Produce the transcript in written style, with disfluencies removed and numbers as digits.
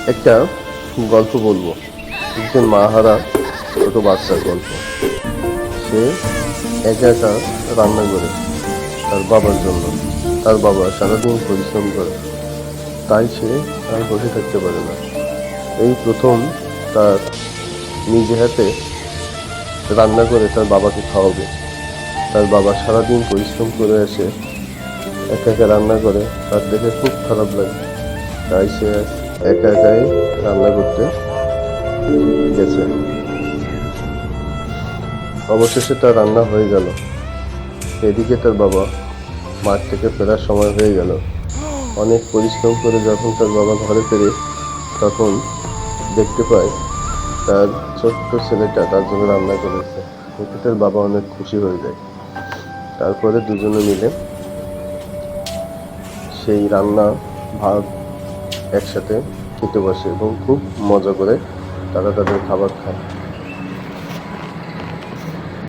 একটা গল্প বলবো। একজন মাহারা ছোট বাচ্চার গল্প। সে একা একা রান্না করে তার বাবার জন্য। তার বাবা সারাদিন পরিশ্রম করে, তাই সে আর বসে থাকতে পারে না। এই প্রথম তার নিজে হাতে রান্না করে তার বাবাকে খাওয়াবে। তার বাবা সারাদিন পরিশ্রম করে এসে একা একা রান্না করে, তার দেখে খুব খারাপ লাগে। তাই সে একা একাই রান্না করতে গেছে। অবশেষে তার রান্না হয়ে গেল। এদিকে তার বাবা মাঠ থেকে ফেরার সময় হয়ে গেল। অনেক পরিশ্রম করে যখন তার বাবা ঘরে ফেরে, তখন দেখতে পায় তার ছোট্ট ছেলেটা তার জন্য রান্না করেছে। এতে তার বাবা অনেক খুশি হয়ে যায়। তারপরে দুজনে মিলে সেই রান্না ভাত একসাথে খেতে বসে এবং খুব মজা করে তারা তাদের খাবার খায়।